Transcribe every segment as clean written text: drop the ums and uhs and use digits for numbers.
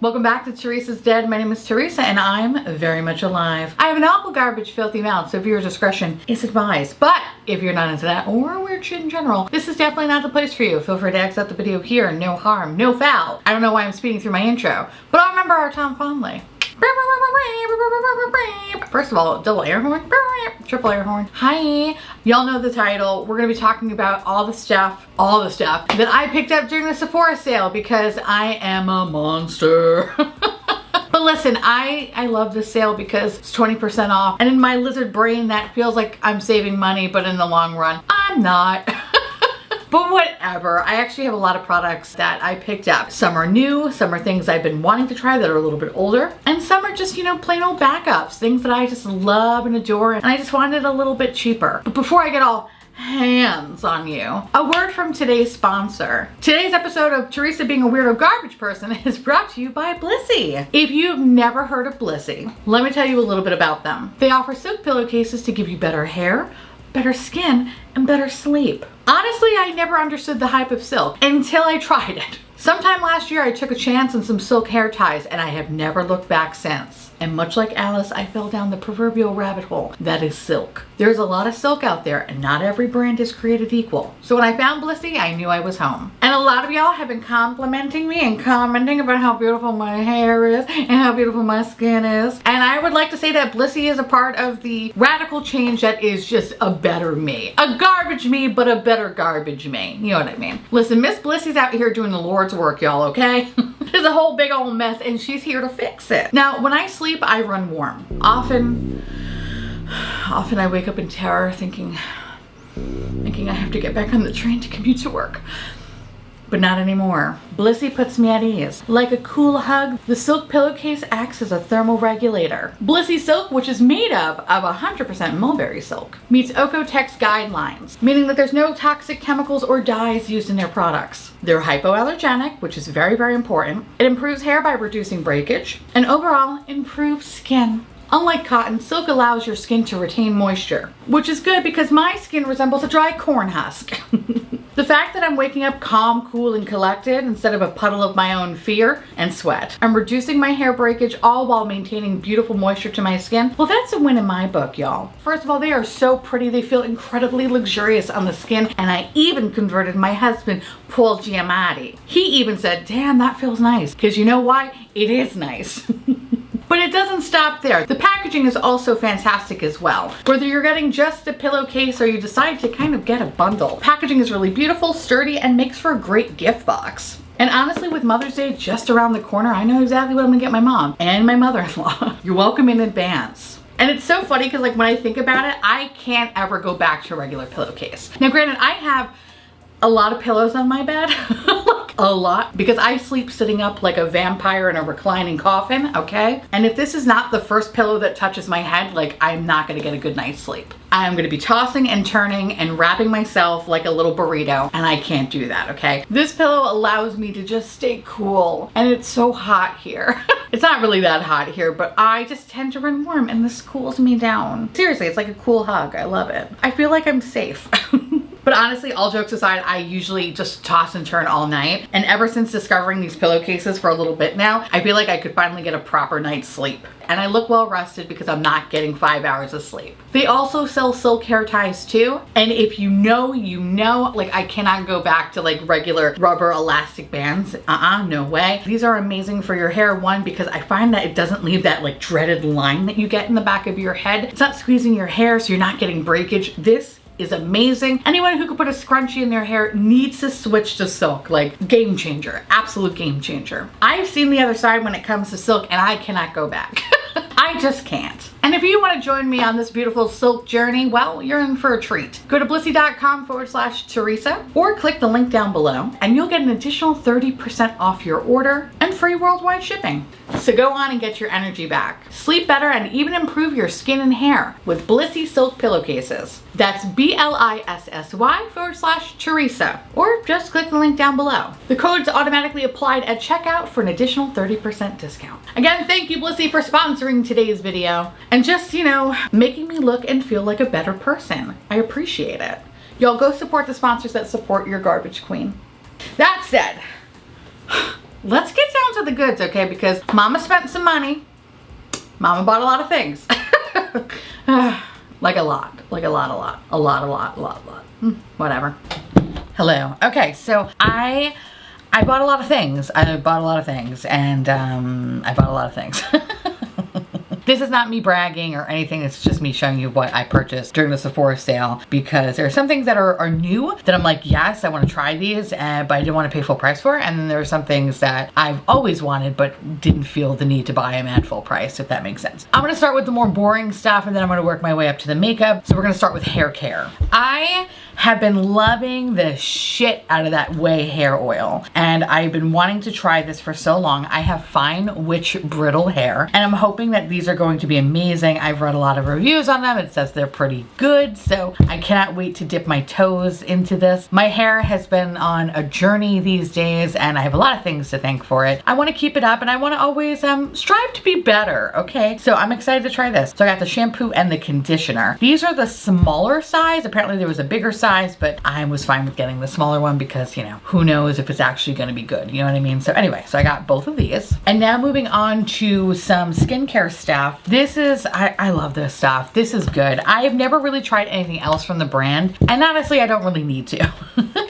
Welcome back to Theresa's Dead. My name is Theresa and I'm very much alive. I have an awful garbage filthy mouth, so viewer discretion is advised. But if you're not into that or weird shit in general, this is definitely not the place for you. Feel free to exit the video here. No harm, no foul. I don't know why I'm speeding through my intro, but I'll remember our time fondly. First of all, double air horn, triple air horn. Hi, y'all know the title. We're gonna be talking about all the stuff that I picked up during the Sephora sale because I am a monster. But listen, I love this sale because it's 20% off, and in my lizard brain that feels like I'm saving money, but in the long run, I'm not. But whatever, I actually have a lot of products that I picked up. Some are new, some are things I've been wanting to try that are a little bit older, and some are just, you know, plain old backups, things that I just love and adore, and I just wanted it a little bit cheaper. But before I get all hands on you, a word from today's sponsor. Today's episode of Theresa Being a Weirdo Garbage Person is brought to you by Blissy. If you've never heard of Blissy, let me tell you a little bit about them. They offer silk pillowcases to give you better hair, better skin, and better sleep. Honestly, I never understood the hype of silk until I tried it. Sometime last year, I took a chance on some silk hair ties and I have never looked back since. And much like Alice, I fell down the proverbial rabbit hole that is silk. There's a lot of silk out there and not every brand is created equal. So when I found Blissy, I knew I was home. And a lot of y'all have been complimenting me and commenting about how beautiful my hair is and how beautiful my skin is. And I would like to say that Blissy is a part of the radical change that is just a better me. A garbage me, but a better garbage me. You know what I mean? Listen, Miss Blissy's out here doing the Lord's work, y'all, okay? There's a whole big old mess and she's here to fix it. Now, when I sleep, I run warm. Often I wake up in terror thinking I have to get back on the train to commute to work. But not anymore. Blissy puts me at ease. Like a cool hug, the silk pillowcase acts as a thermal regulator. Blissy silk, which is made of 100% mulberry silk, meets Oeko-Tex guidelines, meaning that there's no toxic chemicals or dyes used in their products. They're hypoallergenic, which is very, very important. It improves hair by reducing breakage, and overall improves skin. Unlike cotton, silk allows your skin to retain moisture, which is good because my skin resembles a dry corn husk. The fact that I'm waking up calm, cool, and collected instead of a puddle of my own fear and sweat. I'm reducing my hair breakage all while maintaining beautiful moisture to my skin. Well, that's a win in my book, y'all. First of all, they are so pretty. They feel incredibly luxurious on the skin. And I even converted my husband, Paul Giamatti. He even said, damn, that feels nice. Because you know why? It is nice. But it doesn't stop there. The packaging is also fantastic as well. Whether you're getting just a pillowcase or you decide to kind of get a bundle, packaging is really beautiful, sturdy, and makes for a great gift box. And honestly, with Mother's Day just around the corner, I know exactly what I'm gonna get my mom and my mother-in-law. You're welcome in advance. And it's so funny because like when I think about it, I can't ever go back to a regular pillowcase. Now granted, I have a lot of pillows on my bed. A lot, because I sleep sitting up like a vampire in a reclining coffin, okay? And if this is not the first pillow that touches my head, like I'm not gonna get a good night's sleep. I'm gonna be tossing and turning and wrapping myself like a little burrito, and I can't do that, okay? This pillow allows me to just stay cool, and it's so hot here. It's not really that hot here, but I just tend to run warm, and this cools me down. Seriously, it's like a cool hug. I love it. I feel like I'm safe. But honestly, all jokes aside, I usually just toss and turn all night. And ever since discovering these pillowcases for a little bit now, I feel like I could finally get a proper night's sleep. And I look well rested because I'm not getting 5 hours of sleep. They also sell silk hair ties too. And if you know, you know, like I cannot go back to like regular rubber elastic bands. No way. These are amazing for your hair. One, because I find that it doesn't leave that like dreaded line that you get in the back of your head. It's not squeezing your hair, so you're not getting breakage. This is amazing. Anyone who could put a scrunchie in their hair needs to switch to silk. Like game changer, absolute game changer. I've seen the other side when it comes to silk and I cannot go back. I just can't. And if you want to join me on this beautiful silk journey, well, you're in for a treat. Go to blissy.com/Theresa or click the link down below and you'll get an additional 30% off your order and free worldwide shipping. So go on and get your energy back. Sleep better and even improve your skin and hair with Blissy silk pillowcases. That's BLISSY/Theresa or just click the link down below. The code's automatically applied at checkout for an additional 30% discount. Again, thank you Blissy for sponsoring today's video and just, you know, making me look and feel like a better person. I appreciate it. Y'all go support the sponsors that support your garbage queen. That said, let's get down on to the goods, okay? Because Mama spent some money. Mama bought a lot of things. Like a lot. Like a lot. Whatever. Hello. Okay, so I bought a lot of things. I bought a lot of things, and I bought a lot of things. This is not me bragging or anything. It's just me showing you what I purchased during the Sephora sale, because there are some things that are new that I'm like, yes, I want to try these, but I didn't want to pay full price for. And then there are some things that I've always wanted but didn't feel the need to buy them at full price, if that makes sense. I'm going to start with the more boring stuff, and then I'm going to work my way up to the makeup. So we're going to start with hair care. I have been loving the shit out of that Way hair oil, and I've been wanting to try this for so long. I have fine witch brittle hair, and I'm hoping that these are going to be amazing. I've read a lot of reviews on them. It says they're pretty good, so I cannot wait to dip my toes into this. My hair has been on a journey these days, and I have a lot of things to thank for it. I want to keep it up, and I want to always strive to be better, okay? So I'm excited to try this. So I got the shampoo and the conditioner. These are the smaller size. Apparently there was a bigger size, but I was fine with getting the smaller one because, you know, who knows if it's actually going to be good, you know what I mean? So anyway, so I got both of these. And now moving on to some skincare stuff. This is, I love this stuff. This is good. I have never really tried anything else from the brand, and honestly, I don't really need to.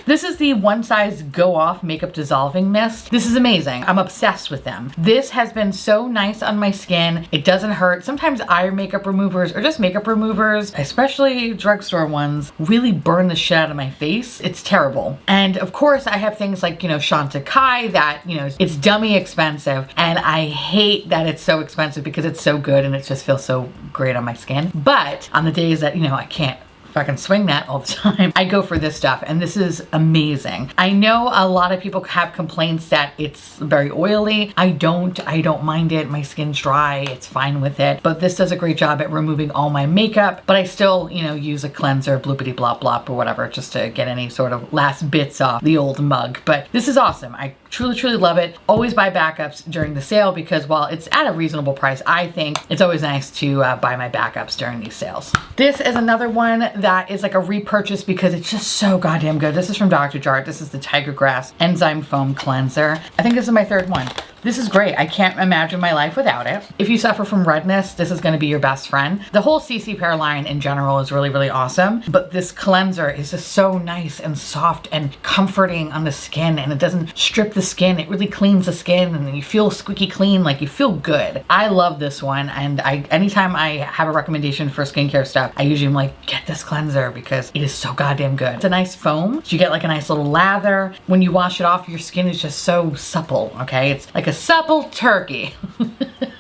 This is the One Size Go Off Makeup Dissolving Mist. This is amazing. I'm obsessed with them. This has been so nice on my skin. It doesn't hurt. Sometimes eye makeup removers or just makeup removers, especially drugstore ones, really burn the shit out of my face. It's terrible. And of course, I have things like, you know, Chantecaille that, you know, it's dummy expensive, and I hate that it's so expensive because it's so good and it just feels so great on my skin. But on the days that, you know, I can't fucking swing that all the time, I go for this stuff, and this is amazing. I know a lot of people have complaints that it's very oily. I don't mind it. My skin's dry, it's fine with it, but this does a great job at removing all my makeup. But I still, you know, use a cleanser, bloopity blop blop or whatever, just to get any sort of last bits off the old mug. But this is awesome. I truly love it. Always buy backups during the sale, because while it's at a reasonable price, I think it's always nice to buy my backups during these sales. This is another one that is like a repurchase because it's just so goddamn good. This is from Dr. Jart. This is the Tiger Grass Enzyme Foam Cleanser. I think this is my third one. This is great. I can't imagine my life without it. If you suffer from redness, this is going to be your best friend. The whole CC Pear line in general is really awesome, but this cleanser is just so nice and soft and comforting on the skin, and it doesn't strip the skin. It really cleans the skin, and you feel squeaky clean, like you feel good. I love this one, and anytime I have a recommendation for skincare stuff, I usually am like, get this cleanser because it is so goddamn good. It's a nice foam. So you get like a nice little lather. When you wash it off, your skin is just so supple, okay? It's like a supple turkey.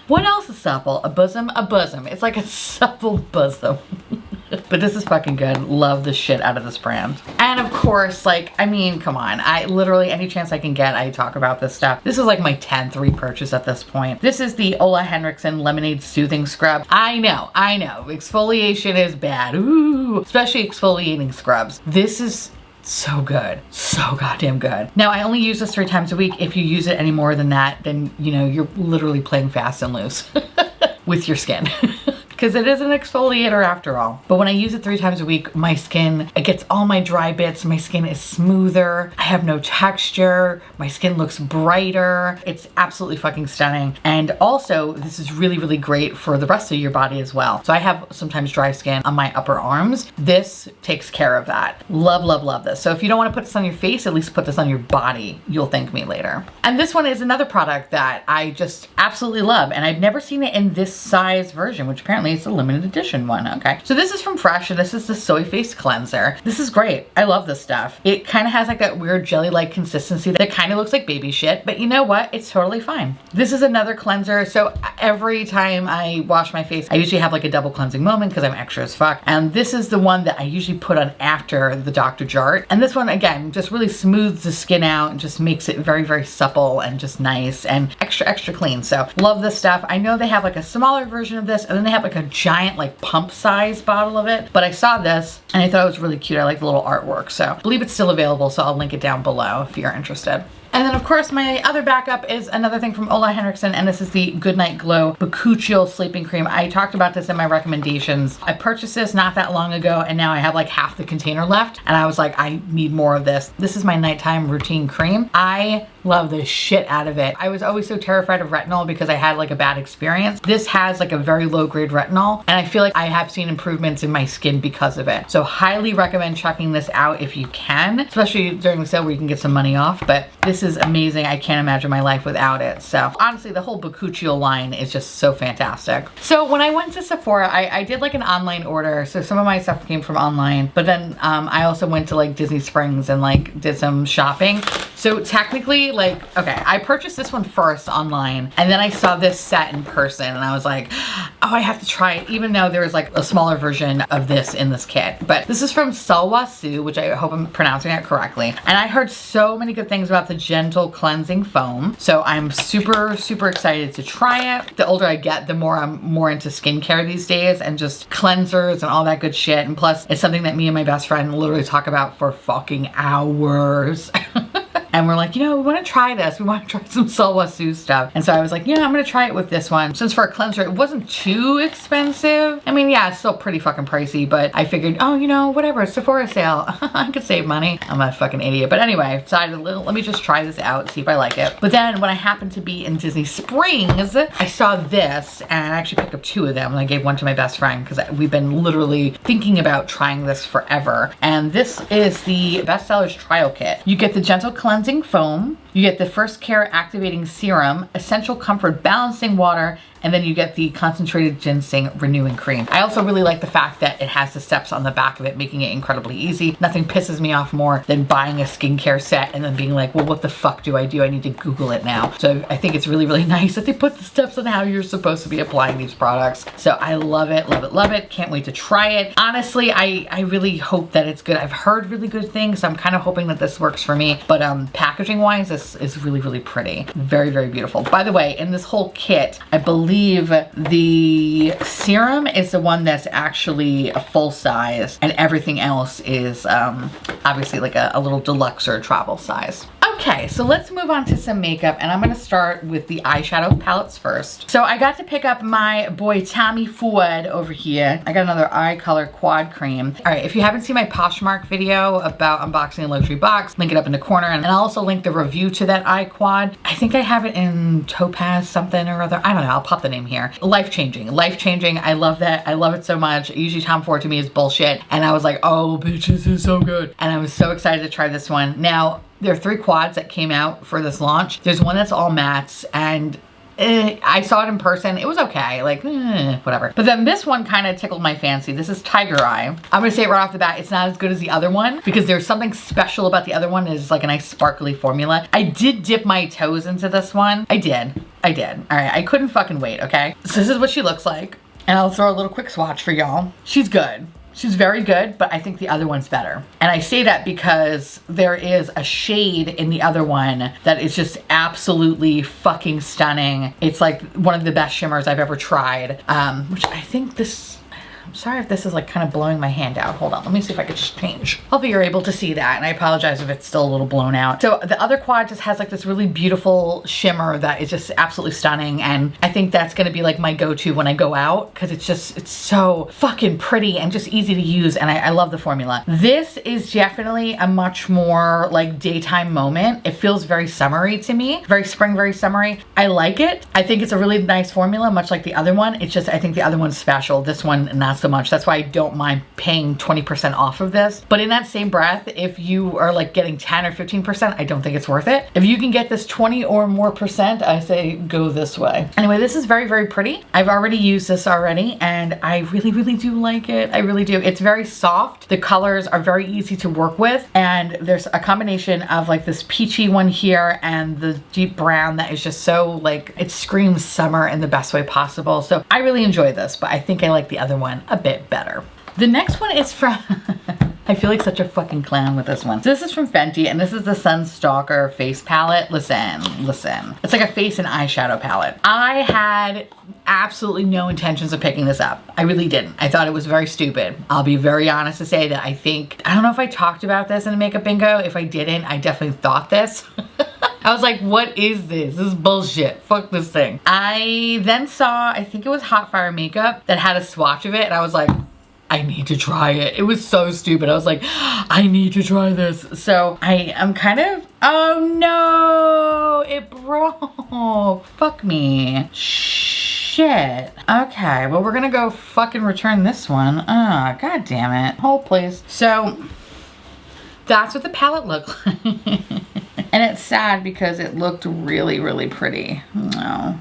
What else is supple? A bosom? A bosom. It's like a supple bosom. But this is fucking good. Love the shit out of this brand. And of course, like, I mean, come on. I literally, any chance I can get, I talk about this stuff. This is like my 10th repurchase at this point. This is the Ola Henriksen Lemonade Soothing Scrub. I know. Exfoliation is bad. Ooh, especially exfoliating scrubs. This is so good. So goddamn good. Now, I only use this 3 times a week. If you use it any more than that, then, you know, you're literally playing fast and loose with your skin. Because it is an exfoliator after all. But when I use it 3 times a week, my skin, it gets all my dry bits. My skin is smoother. I have no texture. My skin looks brighter. It's absolutely fucking stunning. And also, this is really great for the rest of your body as well. So I have sometimes dry skin on my upper arms. This takes care of that. Love this. So if you don't want to put this on your face, at least put this on your body. You'll thank me later. And this one is another product that I just absolutely love. And I've never seen it in this size version, which apparently it's a limited edition one. Okay, so this is from Fresh, and this is the Soy Face Cleanser. This is great. I love this stuff. It kind of has like that weird jelly-like consistency that kind of looks like baby shit, but you know what? It's totally fine. This is another cleanser. So every time I wash my face, I usually have like a double cleansing moment because I'm extra as fuck. And this is the one that I usually put on after the Dr. Jart. And this one, again, just really smooths the skin out and just makes it very supple and just nice and extra clean. So love this stuff. I know they have like a smaller version of this, and then they have like a giant like pump size bottle of it, but I saw this and I thought it was really cute. I like the little artwork, so I believe it's still available, so I'll link it down below if you're interested. And then of course my other backup is another thing from Ole Henriksen, and this is the Goodnight Glow Bakuchiol Sleeping Cream. I talked about this in my recommendations. I purchased this not that long ago, and now I have like half the container left, and I was like, I need more of this. This is my nighttime routine cream. I love the shit out of it. I was always so terrified of retinol because I had like a bad experience. This has like a very low grade retinol, and I feel like I have seen improvements in my skin because of it. So highly recommend checking this out if you can, especially during the sale where you can get some money off. But this is amazing. I can't imagine my life without it. So honestly, the whole Bakuchiol line is just so fantastic. So when I went to Sephora, I did like an online order. So some of my stuff came from online, but then I also went to like Disney Springs and like did some shopping. So technically, like, okay, I purchased this one first online, and then I saw this set in person, and I was like, oh, I have to try it, even though there was like a smaller version of this in this kit. But this is from Salwasu, which I hope I'm pronouncing it correctly. And I heard so many good things about the gentle cleansing foam. So I'm super, super excited to try it. The older I get, the more I'm more into skincare these days and just cleansers and all that good shit. And plus, it's something that me and my best friend literally talk about for fucking hours. And we're like, you know, we want to try this. We want to try some Salwasu stuff. And so I was like, yeah, I'm going to try it with this one. Since for a cleanser, it wasn't too expensive. I mean, yeah, it's still pretty fucking pricey, but I figured, oh, you know, whatever, it's Sephora sale. I could save money. I'm a fucking idiot. But anyway, decided, let me just try this out, see if I like it. But then when I happened to be in Disney Springs, I saw this, and I actually picked up 2 of them, and I gave one to my best friend because we've been literally thinking about trying this forever. And this is the Bestsellers Trial Kit. You get the Gentle Cleansing Foam, you get the First Care Activating Serum, Essential Comfort Balancing Water, and then you get the Concentrated Ginseng Renewing Cream. I also really like the fact that it has the steps on the back of it, making it incredibly easy. Nothing pisses me off more than buying a skincare set and then being like, well, what the fuck do? I need to Google it now. So I think it's really, really nice that they put the steps on how you're supposed to be applying these products. So I love it, love it, love it. Can't wait to try it. Honestly, I really hope that it's good. I've heard really good things, so I'm kind of hoping that this works for me. But packaging wise, this is really, really pretty. Very, very beautiful. By the way, in this whole kit, I believe the serum is the one that's actually a full size, and everything else is obviously like a little deluxe or travel size. Okay, so let's move on to some makeup, and I'm gonna start with the eyeshadow palettes first. So I got to pick up my boy Tommy Ford over here. I got another eye color quad cream. All right, if you haven't seen my Poshmark video about unboxing a luxury box, link it up in the corner, and I'll also link the review to that eye quad. I think I have it in Topaz something or other. I don't know, I'll pop the name here. Life-changing, life-changing. I love that. I love it so much. Usually Tom Ford to me is bullshit, and I was like, oh bitch, this is so good. And I was so excited to try this one. Now, there are 3 quads that came out for this launch. There's one that's all mattes, and I saw it in person. It was okay, like, whatever. But then this one kind of tickled my fancy. This is Tiger Eye. I'm gonna say it right off the bat, it's not as good as the other one because there's something special about the other one. It's like a nice sparkly formula. I did dip my toes into this one. I did. All right, I couldn't fucking wait, okay? So this is what she looks like. And I'll throw a little quick swatch for y'all. She's good. She's very good, but I think the other one's better. And I say that because there is a shade in the other one that is just absolutely fucking stunning. It's like one of the best shimmers I've ever tried, which I think this, I'm sorry if this is like kind of blowing my hand out. Hold on, let me see if I could just change. Hopefully you're able to see that, and I apologize if it's still a little blown out. So the other quad just has like this really beautiful shimmer that is just absolutely stunning, and I think that's gonna be like my go-to when I go out because it's so fucking pretty and just easy to use, and I love the formula. This is definitely a much more like daytime moment. It feels very summery to me, very spring, very summery. I like it. I think it's a really nice formula, much like the other one. It's just, I think the other one's special. This one, not so much. That's why I don't mind paying 20% off of this. But in that same breath, if you are like getting 10 or 15%, I don't think it's worth it. If you can get this 20 or more percent, I say go this way. Anyway, this is very, very pretty. I've already used this already, and I really, really do like it. I really do. It's very soft. The colors are very easy to work with, and there's a combination of like this peachy one here and the deep brown that is just so like, it screams summer in the best way possible. So I really enjoy this, but I think I like the other one a bit better. The next one is from I feel like such a fucking clown with this one. So this is from Fenty, and this is the Sunstalker face palette. Listen. It's like a face and eyeshadow palette. I had absolutely no intentions of picking this up. I really didn't. I thought it was very stupid. I'll be very honest to say that I don't know if I talked about this in a makeup bingo. If I didn't, I definitely thought this. I was like, what is this? This is bullshit. Fuck this thing. I then saw, I think it was Hot Fire Makeup that had a swatch of it, and I was like, I need to try it. It was so stupid. I was like, I need to try this. So I am kind of, oh no, it broke. Fuck me. Shit. Okay, well, we're gonna go fucking return this one. Ah, god damn it. Hold please. So that's what the palette looked like. And it's sad because it looked really, really pretty. No.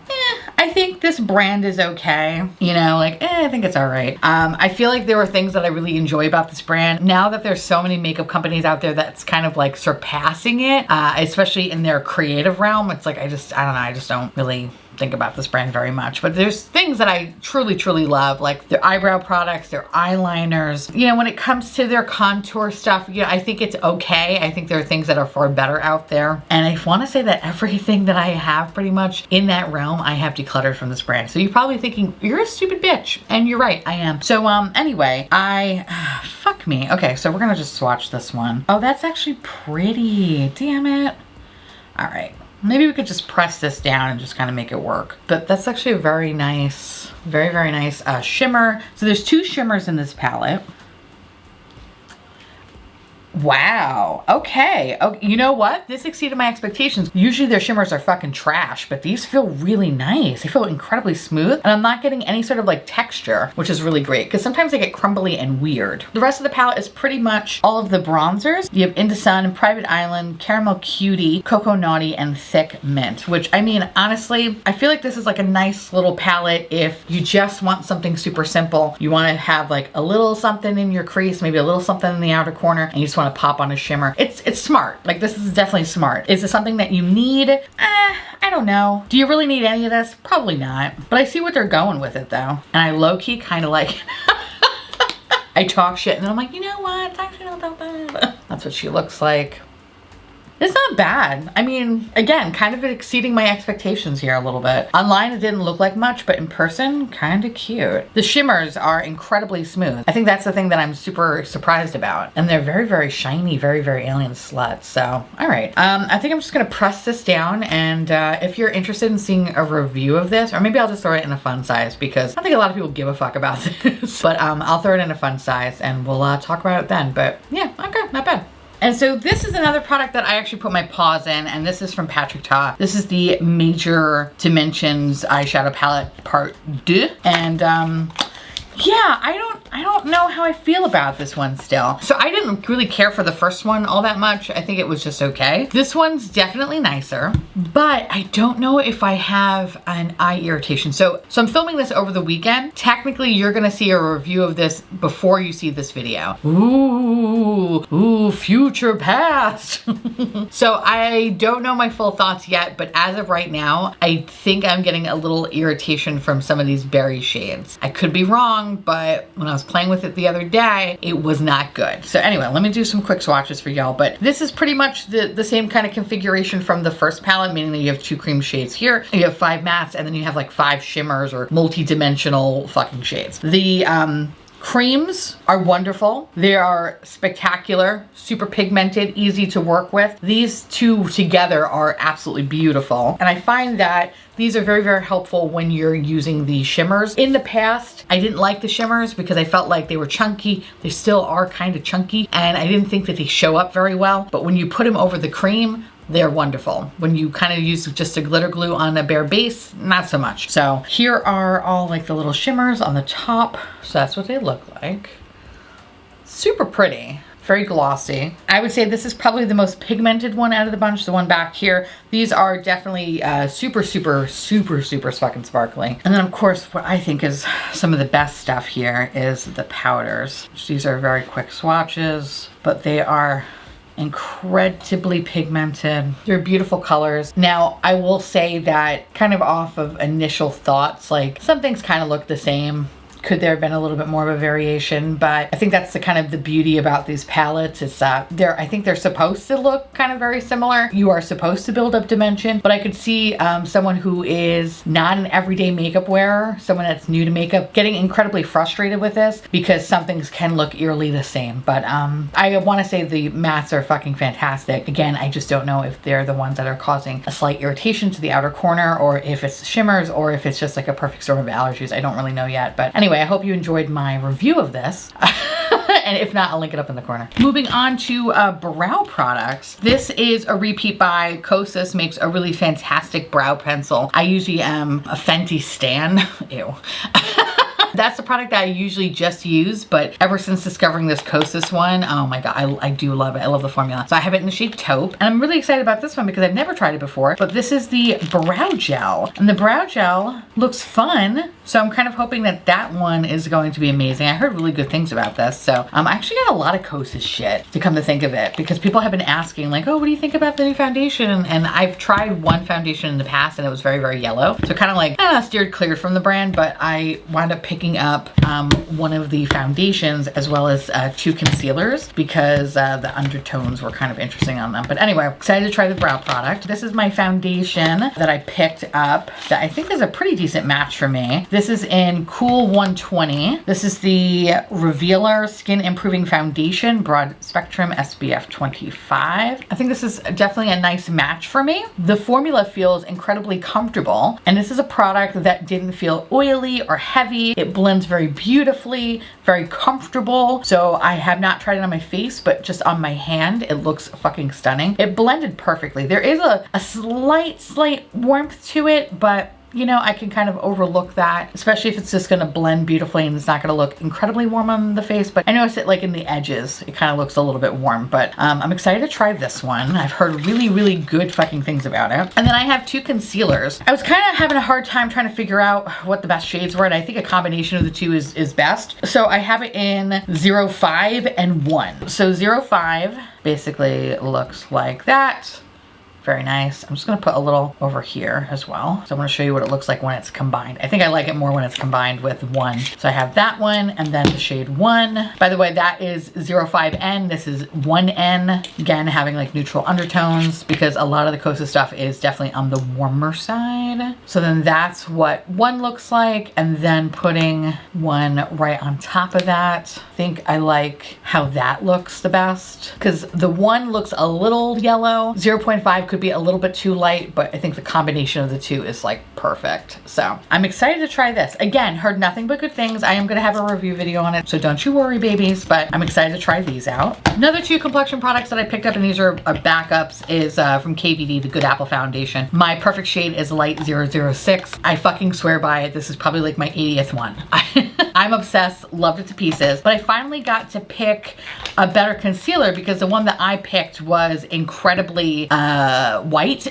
I think this brand is okay. You know, like, I think it's all right. I feel like there were things that I really enjoy about this brand. Now that there's so many makeup companies out there that's kind of like surpassing it, especially in their creative realm, it's like, I don't know, I just don't really think about this brand very much. But there's things that I truly, truly love, like their eyebrow products, their eyeliners. You know, when it comes to their contour stuff, you know, I think it's okay. I think there are things that are far better out there. And I want to say that everything that I have pretty much in that realm, I have decluttered from this brand. So you're probably thinking, you're a stupid bitch. And you're right, I am. So anyway, fuck me. Okay, so we're gonna just swatch this one. Oh, that's actually pretty. Damn it. All right. Maybe we could just press this down and just kind of make it work. But that's actually a very nice, very, very nice shimmer. So there's 2 shimmers in this palette. Wow, okay. Oh, you know what? This exceeded my expectations. Usually their shimmers are fucking trash, but these feel really nice. They feel incredibly smooth, and I'm not getting any sort of like texture, which is really great, because sometimes they get crumbly and weird. The rest of the palette is pretty much all of the bronzers. You have Into Sun, Private Island, Caramel Cutie, Cocoa Naughty, and Thick Mint, which, I mean, honestly, I feel like this is like a nice little palette if you just want something super simple. You want to have like a little something in your crease, maybe a little something in the outer corner, and you just want to pop on a shimmer. It's smart. Like, this is definitely smart. Is it something that you need? I don't know. Do you really need any of this? Probably not. But I see what they're going with it though. And I low-key kind of like it. I talk shit and then I'm like, you know what? It's actually not that bad. That's what she looks like. It's not bad. I mean, again, kind of exceeding my expectations here a little bit. Online, it didn't look like much, but in person, kind of cute. The shimmers are incredibly smooth. I think that's the thing that I'm super surprised about. And they're very, very shiny, very, very alien sluts. So, all right. I think I'm just gonna press this down, and if you're interested in seeing a review of this, or maybe I'll just throw it in a fun size, because I don't think a lot of people give a fuck about this. But I'll throw it in a fun size and we'll talk about it then. But yeah, okay, not bad. And so this is another product that I actually put my paws in, and this is from Patrick Ta. This is the Major Dimensions eyeshadow palette part 2. And yeah, I don't know how I feel about this one still. So I didn't really care for the first one all that much. I think it was just okay. This one's definitely nicer, but I don't know if I have an eye irritation. So I'm filming this over the weekend. Technically, you're gonna see a review of this before you see this video. Ooh, future past. So I don't know my full thoughts yet, but as of right now, I think I'm getting a little irritation from some of these berry shades. I could be wrong, but when I was playing with it the other day, it was not good. So anyway, let me do some quick swatches for y'all, but this is pretty much the same kind of configuration from the first palette, meaning that you have 2 cream shades here, you have 5 mattes, and then you have like 5 shimmers or multi-dimensional fucking shades. The creams are wonderful. They are spectacular, super pigmented, easy to work with. These 2 together are absolutely beautiful. And I find that these are very, very helpful when you're using the shimmers. In the past, I didn't like the shimmers because I felt like they were chunky. They still are kind of chunky, and I didn't think that they show up very well. But when you put them over the cream, they're wonderful. When you kind of use just a glitter glue on a bare base, not so much. So here are all like the little shimmers on the top. So that's what they look like. Super pretty. Very glossy. I would say this is probably the most pigmented one out of the bunch, the one back here. These are definitely super, super, super, super fucking sparkly. And then of course, what I think is some of the best stuff here is the powders. These are very quick swatches, but they are incredibly pigmented. They're beautiful colors. Now, I will say that kind of off of initial thoughts, like some things kind of look the same. Could there have been a little bit more of a variation? But I think that's the kind of the beauty about these palettes is that I think they're supposed to look kind of very similar. You are supposed to build up dimension, but I could see someone who is not an everyday makeup wearer, someone that's new to makeup, getting incredibly frustrated with this because some things can look eerily the same. But I want to say the mattes are fucking fantastic. Again, I just don't know if they're the ones that are causing a slight irritation to the outer corner, or if it's shimmers, or if it's just like a perfect storm of allergies. I don't really know yet. But anyway, I hope you enjoyed my review of this. And if not, I'll link it up in the corner. Moving on to brow products. This is a repeat buy. Kosas makes a really fantastic brow pencil. I usually am a Fenty stan. Ew. That's the product that I usually just use, but ever since discovering this Kosas one, oh my god, I do love it. I love the formula. So I have it in the shade Taupe, and I'm really excited about this one because I've never tried it before, but this is the brow gel, and the brow gel looks fun. So I'm kind of hoping that that one is going to be amazing. I heard really good things about this. So I actually got a lot of Kosas shit, to come to think of it, because people have been asking like, oh, what do you think about the new foundation? And I've tried one foundation in the past and it was very, very yellow. So kind of like, steered clear from the brand, but I wound up picking up one of the foundations as well as 2 concealers because the undertones were kind of interesting on them. But anyway, excited to try the brow product. This is my foundation that I picked up that I think is a pretty decent match for me. This is in Cool 120. This is the Revealer Skin Improving Foundation, Broad Spectrum SPF 25. I think this is definitely a nice match for me. The formula feels incredibly comfortable, and this is a product that didn't feel oily or heavy. It blends very beautifully, very comfortable. So I have not tried it on my face, but just on my hand, it looks fucking stunning. It blended perfectly. There is a slight warmth to it, but you know, I can kind of overlook that, especially if it's just gonna blend beautifully and it's not gonna look incredibly warm on the face. But I noticed it like in the edges, it kind of looks a little bit warm, but I'm excited to try this one. I've heard really, really good fucking things about it. And then I have 2 concealers. I was kind of having a hard time trying to figure out what the best shades were, and I think a combination of the 2 is best. So I have it in 05 and 1. So 05 basically looks like that. Very nice. I'm just gonna put a little over here as well. So I'm gonna show you what it looks like when it's combined. I think I like it more when it's combined with 1. So I have that one and then the shade 1. By the way, that is 05N. This is 1N. Again, having like neutral undertones because a lot of the Kosas stuff is definitely on the warmer side. So then that's what 1 looks like, and then putting 1 right on top of that. I think I like how that looks the best because the 1 looks a little yellow. 0.5 could be a little bit too light, but I think the combination of the 2 is like perfect. So I'm excited to try this. Again, heard nothing but good things. I am gonna have a review video on it, so don't you worry, babies, but I'm excited to try these out. Another 2 complexion products that I picked up, and these are backups, is from KVD, the Good Apple Foundation. My perfect shade is Light 006. I fucking swear by it. This is probably like my 80th one. I'm obsessed, loved it to pieces, but I finally got to pick a better concealer because the one that I picked was incredibly white,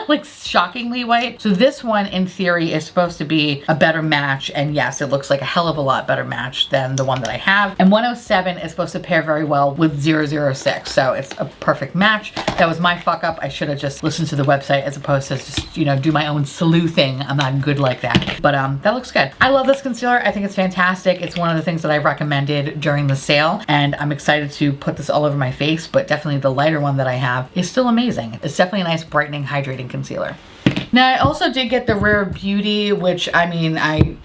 like shockingly white. So this one in theory is supposed to be a better match, and yes, it looks like a hell of a lot better match than the one that I have. And 107 is supposed to pair very well with 006, so it's a perfect match. That was my fuck up. I should have just listened to the website as opposed to just, you know, do my own sleuthing. I'm not good like that, but that looks good. I love this concealer. I think it's fantastic. It's one of the things that I recommended during the sale, and I'm excited to put this all over my face, but definitely the lighter one that I have is still amazing. It's definitely a nice brightening, hydrating concealer. Now I also did get the Rare Beauty, which I mean, I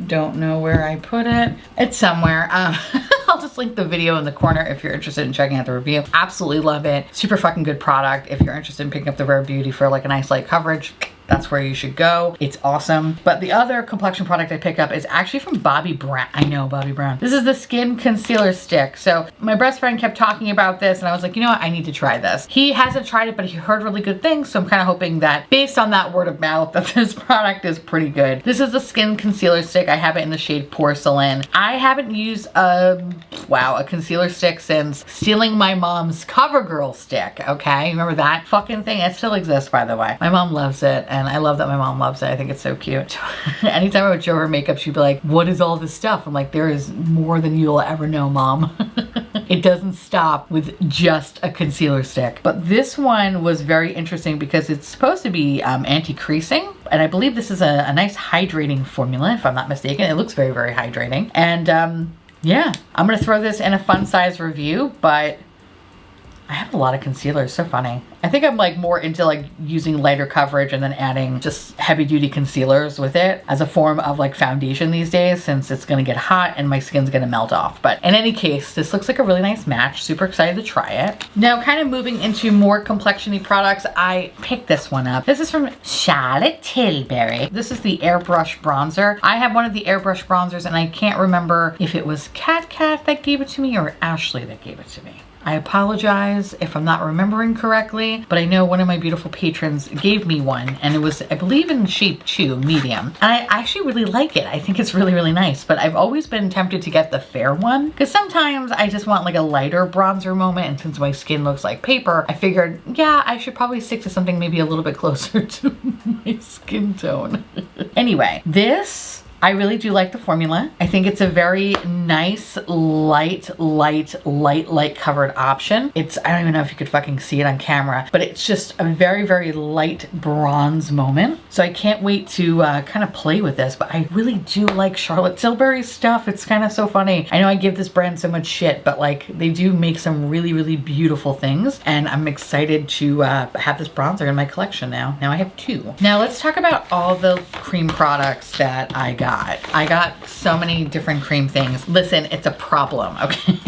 don't know where I put it. It's somewhere. I'll just link the video in the corner if you're interested in checking out the review. Absolutely love it. Super fucking good product. If you're interested in picking up the Rare Beauty for like a nice light coverage, that's where you should go. It's awesome. But the other complexion product I picked up is actually from Bobbi Brown. I know, Bobbi Brown. This is the Skin Concealer Stick. So my best friend kept talking about this and I was like, you know what? I need to try this. He hasn't tried it, but he heard really good things. So I'm kind of hoping that based on that word of mouth that this product is pretty good. This is the Skin Concealer Stick. I have it in the shade Porcelain. I haven't used a concealer stick since stealing my mom's CoverGirl stick, okay? Remember that fucking thing? It still exists, by the way. My mom loves it, and I love that my mom loves it. I think it's so cute. Anytime I would show her makeup, she'd be like, what is all this stuff? I'm like, there is more than you'll ever know, Mom. it doesn't stop with just a concealer stick. But this one was very interesting because it's supposed to be anti-creasing. And I believe this is a nice hydrating formula, if I'm not mistaken. It looks very, very hydrating. And yeah, I'm gonna throw this in a fun size review, but I have a lot of concealer. It's so funny. I think I'm like more into like using lighter coverage and then adding just heavy duty concealers with it as a form of like foundation these days, since it's gonna get hot and my skin's gonna melt off. But in any case, this looks like a really nice match. Super excited to try it. Now kind of moving into more complexion-y products, I picked this one up. This is from Charlotte Tilbury. This is the airbrush bronzer. I have one of the airbrush bronzers and I can't remember if it was Kat that gave it to me or Ashley that gave it to me. I apologize if I'm not remembering correctly, but I know one of my beautiful patrons gave me one and it was, I believe, in shade 2, medium. And I actually really like it. I think it's really, really nice, but I've always been tempted to get the fair one because sometimes I just want like a lighter bronzer moment, and since my skin looks like paper, I figured, yeah, I should probably stick to something maybe a little bit closer to my skin tone. Anyway, this, I really do like the formula. I think it's a very nice, light covered option. It's, I don't even know if you could fucking see it on camera, but it's just a very, very light bronze moment. So I can't wait to kind of play with this, but I really do like Charlotte Tilbury's stuff. It's kind of so funny. I know I give this brand so much shit, but like they do make some really, really beautiful things. And I'm excited to have this bronzer in my collection now. Now I have 2. Now let's talk about all the cream products that I got. I got so many different cream things. Listen, it's a problem, okay?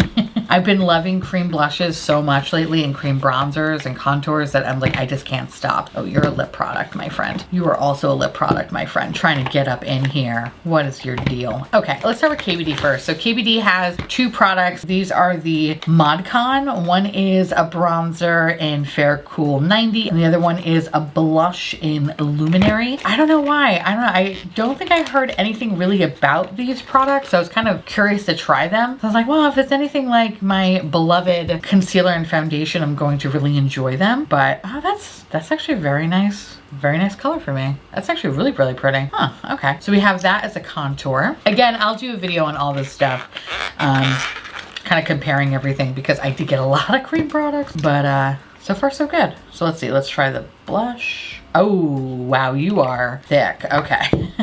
I've been loving cream blushes so much lately and cream bronzers and contours that I'm like, I just can't stop. Oh, you're a lip product, my friend. You are also a lip product, my friend. Trying to get up in here. What is your deal? Okay, let's start with KVD first. So KVD has 2 products. These are the ModCon. One is a bronzer in Fair Cool 90 and the other one is a blush in Luminary. I don't know why. I don't think I heard anything really about these products, so I was kind of curious to try them. So I was like, well, if it's anything like my beloved concealer and foundation, I'm going to really enjoy them. But oh, that's actually a very nice color for me. That's actually really, really pretty. Huh, okay. So we have that as a contour. Again, I'll do a video on all this stuff, kind of comparing everything because I did get a lot of cream products, but so far so good. So let's see, let's try the blush. Oh, wow, you are thick. Okay.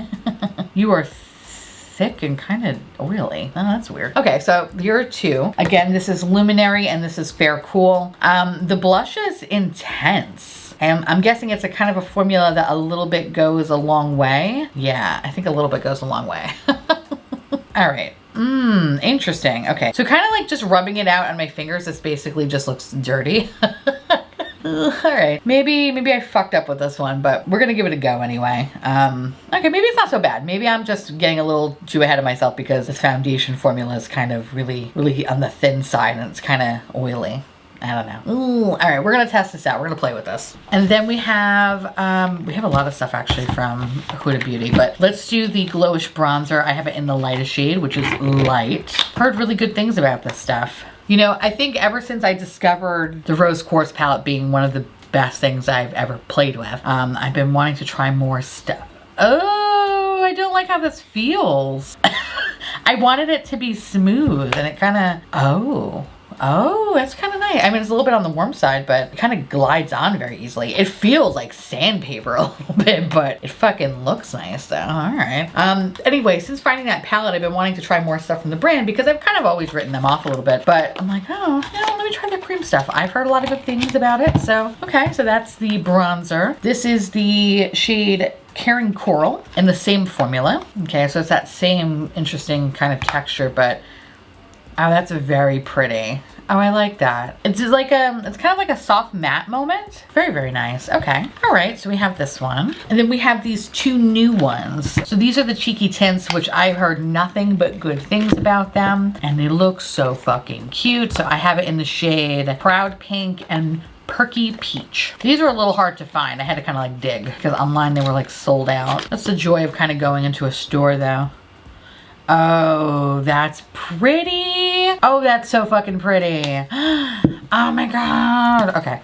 You are thick and kind of oily. Oh, that's weird. Okay, so here are 2. Again, this is Luminary and this is Fair Cool. The blush is intense. And I'm guessing it's a kind of a formula that a little bit goes a long way. Yeah, I think a little bit goes a long way. All right. Interesting. Okay, so kind of like just rubbing it out on my fingers, this basically just looks dirty. All right, maybe I fucked up with this one, but we're gonna give it a go anyway. Okay, maybe it's not so bad. Maybe I'm just getting a little too ahead of myself because this foundation formula is kind of really on the thin side and it's kind of oily. I don't know. Ooh, all right, we're gonna test this out. We're gonna play with this. And then we have a lot of stuff actually from Huda Beauty, but let's do the Glowish bronzer. I have it in the lightest shade, which is light. Heard really good things about this stuff. You know, I think ever since I discovered the Rose Quartz palette being one of the best things I've ever played with, I've been wanting to try more stuff. Oh, I don't like how this feels. I wanted it to be smooth and it kind of, oh, that's kind of nice. I mean, it's a little bit on the warm side, but it kind of glides on very easily. It feels like sandpaper a little bit, but it fucking looks nice though. All right. Anyway, since finding that palette, I've been wanting to try more stuff from the brand because I've kind of always written them off a little bit, but I'm like, oh, you know, let me try the cream stuff. I've heard a lot of good things about it. So, okay, so that's the bronzer. This is the shade Caring Coral in the same formula. Okay, so it's that same interesting kind of texture, but oh, that's very pretty. Oh, I like that. It's just like it's kind of like a soft matte moment. Very, very nice. Okay. All right, so we have this one. And then we have these 2 new ones. So these are the Cheeky Tints, which I heard nothing but good things about them. And they look so fucking cute. So I have it in the shade Proud Pink and Perky Peach. These are a little hard to find. I had to kind of like dig because online they were like sold out. That's the joy of kind of going into a store though. Oh, that's pretty. Oh, that's so fucking pretty. Oh my God. Okay.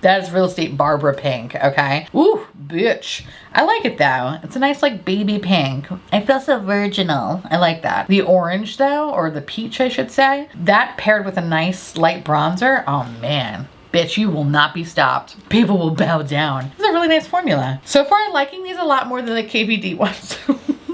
That is Real Estate Barbara Pink, okay? Ooh, bitch. I like it though. It's a nice like baby pink. I feel so virginal. I like that. The orange though, or the peach I should say, that paired with a nice light bronzer, oh man. Bitch, you will not be stopped. People will bow down. It's a really nice formula. So far, I'm liking these a lot more than the KVD ones.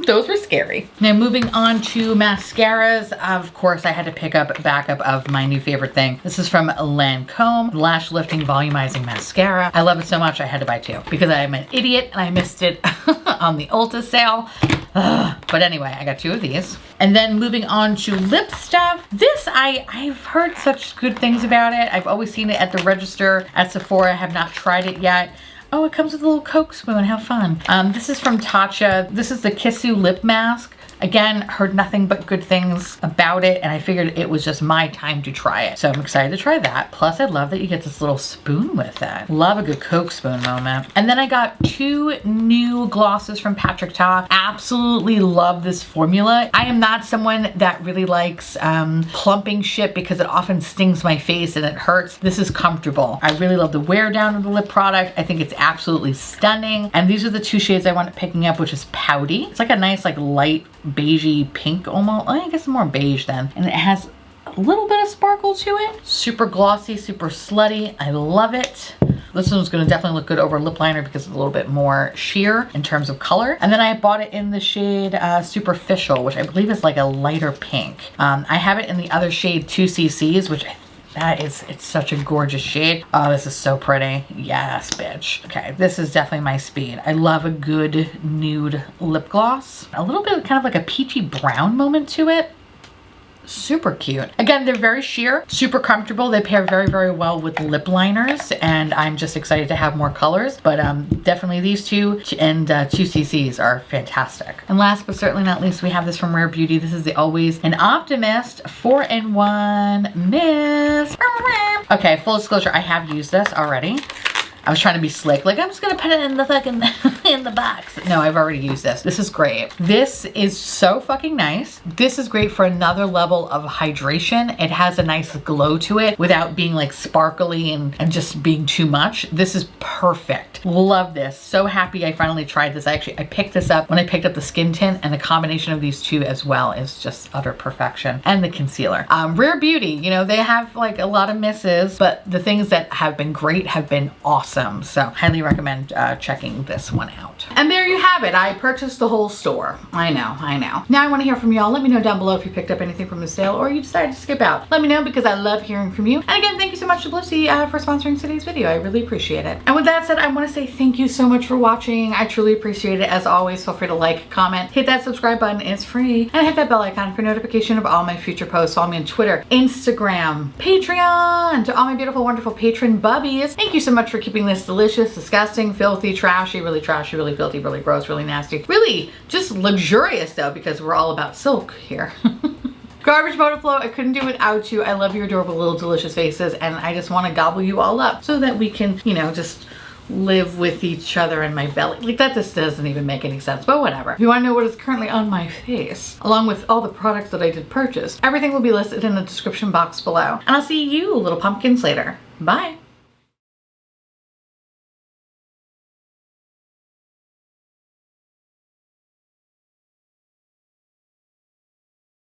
Those were scary. Now moving on to mascaras. Of course, I had to pick up backup of my new favorite thing. This is from Lancome Lash Lifting Volumizing Mascara. I love it so much I had to buy two because I am an idiot and I missed it on the Ulta sale. But anyway, I got two of these. And then moving on to lip stuff. This, I've heard such good things about it. I've always seen it at the register at Sephora. I have not tried it yet. Oh, it comes with a little Coke spoon. How fun. This is from Tatcha. This is the Kissu Lip Mask. Again, heard nothing but good things about it, and I figured it was just my time to try it. So I'm excited to try that. Plus, I love that you get this little spoon with it. Love a good Coke spoon moment. And then I got two new glosses from Patrick Ta. Absolutely love this formula. I am not someone that really likes plumping shit because it often stings my face and it hurts. This is comfortable. I really love the wear down of the lip product. I think it's absolutely stunning. And these are the two shades I wanted picking up, which is Pouty. It's like a nice like light beigey pink almost. I guess more beige then. And it has a little bit of sparkle to it. Super glossy, super slutty. I love it. This one's gonna definitely look good over lip liner because it's a little bit more sheer in terms of color. And then I bought it in the shade Superficial, which I believe is like a lighter pink. I have it in the other shade 2CCs, which it's such a gorgeous shade. Oh, this is so pretty. Yes, bitch. Okay, this is definitely my speed. I love a good nude lip gloss. A little bit of kind of like a peachy brown moment to it. Super cute. Again, they're very sheer, super comfortable. They pair very, very well with lip liners, and I'm just excited to have more colors. But definitely these two and 2CCs are fantastic. And last but certainly not least, we have this from Rare Beauty. This is the Always an Optimist 4-in-1 Mist. Okay, full disclosure, I have used this already. I was trying to be slick, like I'm just gonna put it in the fucking in the box. No, I've already used this. This is great. This is so fucking nice. This is great for another level of hydration. It has a nice glow to it without being like sparkly and just being too much. This is perfect. Love this. So happy I finally tried this. I picked this up when I picked up the skin tint, and the combination of these two as well is just utter perfection. And the concealer. Rare Beauty, you know, they have like a lot of misses, but the things that have been great have been awesome. So highly recommend checking this one out. And there you have it. I purchased the whole store. I know. Now I want to hear from y'all. Let me know down below if you picked up anything from the sale or you decided to skip out. Let me know because I love hearing from you. And again, thank you so much to Blissy for sponsoring today's video. I really appreciate it. And with that said, I want to say thank you so much for watching. I truly appreciate it. As always, feel free to like, comment, hit that subscribe button. It's free. And hit that bell icon for notification of all my future posts. Follow me on Twitter, Instagram, Patreon. To all my beautiful, wonderful patron bubbies, thank you so much for keeping this delicious, disgusting, filthy, trashy, really filthy, really gross, really nasty, really just luxurious though, because we're all about silk here. Garbage Bottle Flow, I couldn't do without you. I love your adorable little delicious faces, and I just want to gobble you all up so that we can, you know, just live with each other in my belly. Like that just doesn't even make any sense, but whatever. If you want to know what is currently on my face, along with all the products that I did purchase, everything will be listed in the description box below. And I'll see you little pumpkins later. Bye.